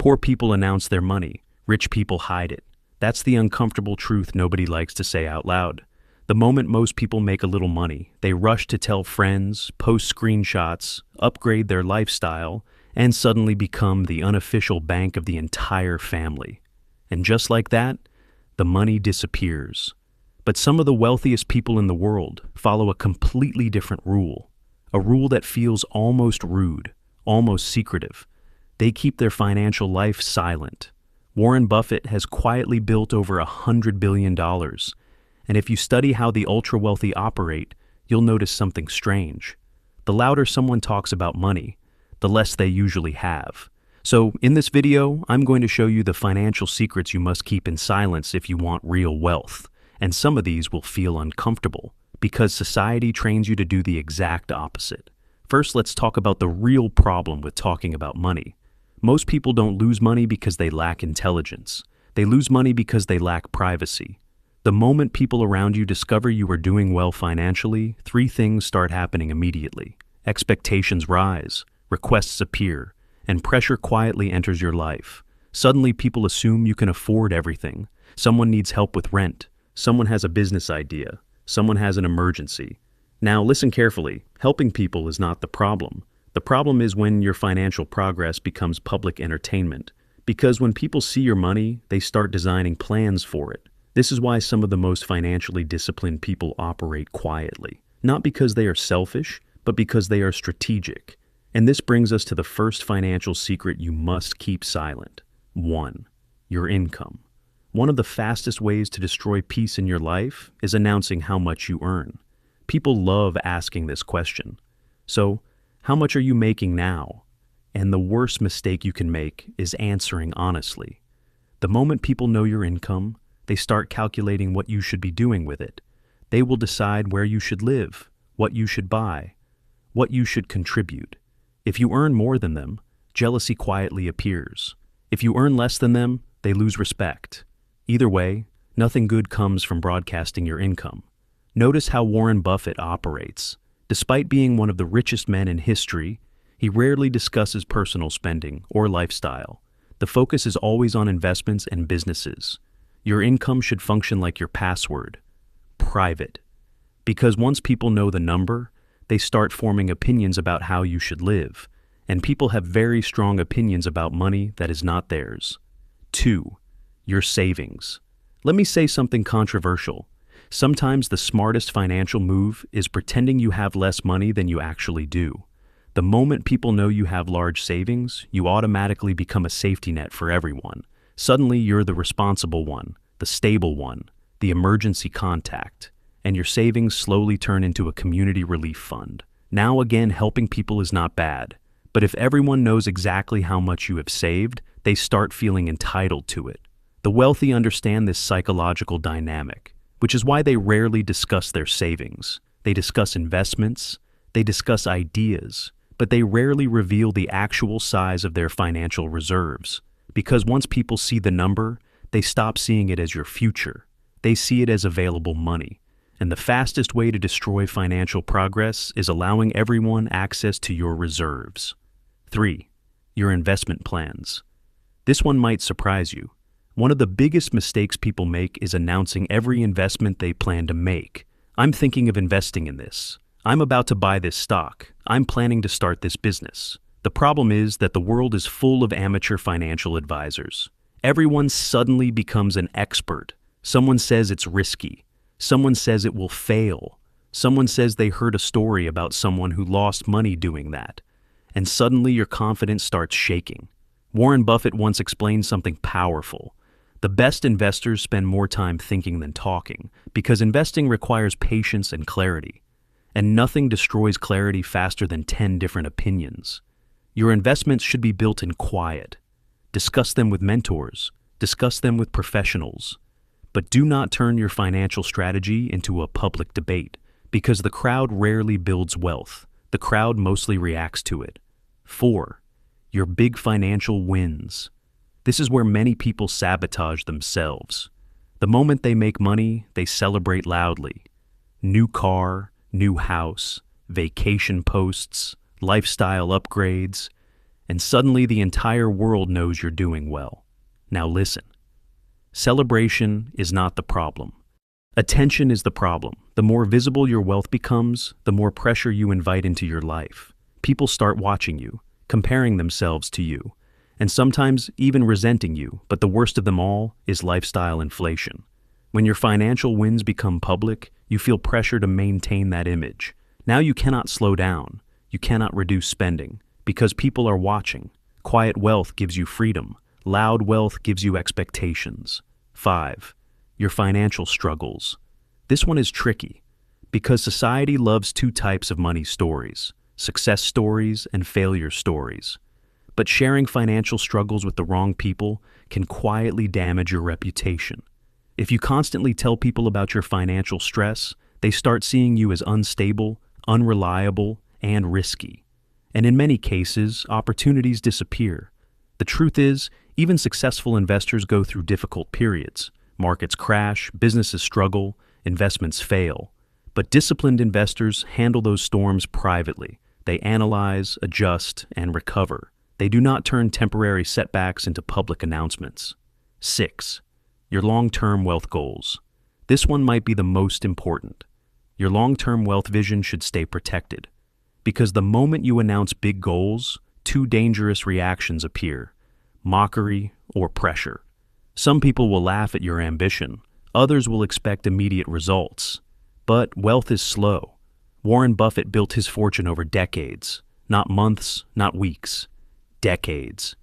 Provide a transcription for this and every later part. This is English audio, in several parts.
Poor people announce their money. Rich people hide it. That's the uncomfortable truth nobody likes to say out loud. The moment most people make a little money, they rush to tell friends, post screenshots, upgrade their lifestyle, and suddenly become the unofficial bank of the entire family. And just like that, the money disappears. But some of the wealthiest people in the world follow a completely different rule. A rule that feels almost rude, almost secretive. They keep their financial life silent. Warren Buffett has quietly built over $100 billion. And if you study how the ultra-wealthy operate, you'll notice something strange. The louder someone talks about money, the less they usually have. So in this video, I'm going to show you the financial secrets you must keep in silence if you want real wealth. And some of these will feel uncomfortable, because society trains you to do the exact opposite. First, let's talk about the real problem with talking about money. Most people don't lose money because they lack intelligence. They lose money because they lack privacy. The moment people around you discover you are doing well financially, three things start happening immediately. Expectations rise, requests appear, and pressure quietly enters your life. Suddenly, people assume you can afford everything. Someone needs help with rent. Someone has a business idea. Someone has an emergency. Now, listen carefully. Helping people is not the problem. The problem is when your financial progress becomes public entertainment. Because when people see your money, they start designing plans for it. This is why some of the most financially disciplined people operate quietly. Not because they are selfish, but because they are strategic. And this brings us to the first financial secret you must keep silent. 1. Your income. One of the fastest ways to destroy peace in your life is announcing how much you earn. People love asking this question. So, how much are you making now? And the worst mistake you can make is answering honestly. The moment people know your income, they start calculating what you should be doing with it. They will decide where you should live, what you should buy, what you should contribute. If you earn more than them, jealousy quietly appears. If you earn less than them, they lose respect. Either way, nothing good comes from broadcasting your income. Notice how Warren Buffett operates. Despite being one of the richest men in history, he rarely discusses personal spending or lifestyle. The focus is always on investments and businesses. Your income should function like your password, private. Because once people know the number, they start forming opinions about how you should live. And people have very strong opinions about money that is not theirs. 2. Your savings. Let me say something controversial. Sometimes the smartest financial move is pretending you have less money than you actually do. The moment people know you have large savings, you automatically become a safety net for everyone. Suddenly, you're the responsible one, the stable one, the emergency contact, and your savings slowly turn into a community relief fund. Now again, helping people is not bad, but if everyone knows exactly how much you have saved, they start feeling entitled to it. The wealthy understand this psychological dynamic, which is why they rarely discuss their savings. They discuss investments, they discuss ideas, but they rarely reveal the actual size of their financial reserves. Because once people see the number, they stop seeing it as your future. They see it as available money. And the fastest way to destroy financial progress is allowing everyone access to your reserves. 3. Your investment plans. This one might surprise you. One of the biggest mistakes people make is announcing every investment they plan to make. I'm thinking of investing in this. I'm about to buy this stock. I'm planning to start this business. The problem is that the world is full of amateur financial advisors. Everyone suddenly becomes an expert. Someone says it's risky. Someone says it will fail. Someone says they heard a story about someone who lost money doing that. And suddenly your confidence starts shaking. Warren Buffett once explained something powerful. The best investors spend more time thinking than talking, because investing requires patience and clarity. And nothing destroys clarity faster than 10 different opinions. Your investments should be built in quiet. Discuss them with mentors. Discuss them with professionals. But do not turn your financial strategy into a public debate, because the crowd rarely builds wealth. The crowd mostly reacts to it. 4. Your big financial wins. This is where many people sabotage themselves. The moment they make money, they celebrate loudly. New car, new house, vacation posts, lifestyle upgrades. and suddenly the entire world knows you're doing well. Now listen. Celebration is not the problem. Attention is the problem. The more visible your wealth becomes, the more pressure you invite into your life. People start watching you, comparing themselves to you, and sometimes even resenting you, but the worst of them all is lifestyle inflation. When your financial wins become public, you feel pressure to maintain that image. Now you cannot slow down. You cannot reduce spending, because people are watching. Quiet wealth gives you freedom. Loud wealth gives you expectations. 5. Your financial struggles. This one is tricky, because society loves two types of money stories: success stories and failure stories. But sharing financial struggles with the wrong people can quietly damage your reputation. If you constantly tell people about your financial stress, they start seeing you as unstable, unreliable, and risky. And in many cases, opportunities disappear. The truth is, even successful investors go through difficult periods. Markets crash, businesses struggle, investments fail. But disciplined investors handle those storms privately. They analyze, adjust, and recover. They do not turn temporary setbacks into public announcements. 6. Your long-term wealth goals. This one might be the most important. Your long-term wealth vision should stay protected. Because the moment you announce big goals, two dangerous reactions appear: mockery or pressure. Some people will laugh at your ambition. Others will expect immediate results. But wealth is slow. Warren Buffett built his fortune over decades. Not months, not weeks. Decades.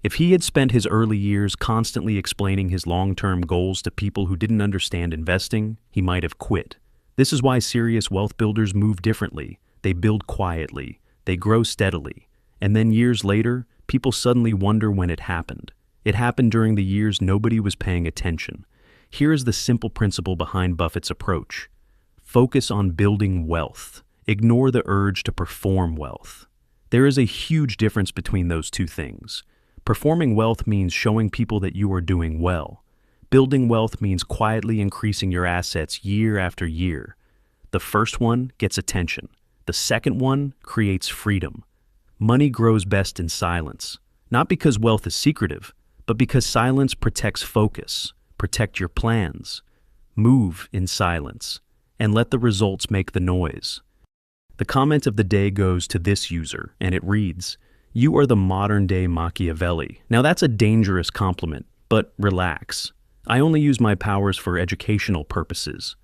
If he had spent his early years constantly explaining his long-term goals to people who didn't understand investing, he might have quit. This is why serious wealth builders move differently. They build quietly. They grow steadily. And then years later, people suddenly wonder when it happened. It happened during the years nobody was paying attention. Here is the simple principle behind Buffett's approach. Focus on building wealth. Ignore the urge to perform wealth. There is a huge difference between those two things. Performing wealth means showing people that you are doing well. Building wealth means quietly increasing your assets year after year. The first one gets attention. The second one creates freedom. Money grows best in silence, not because wealth is secretive, but because silence protects focus. Protect your plans. Move in silence, and let the results make the noise. The comment of the day goes to this user, and it reads, "You are the modern-day Machiavelli." Now that's a dangerous compliment, but relax. I only use my powers for educational purposes.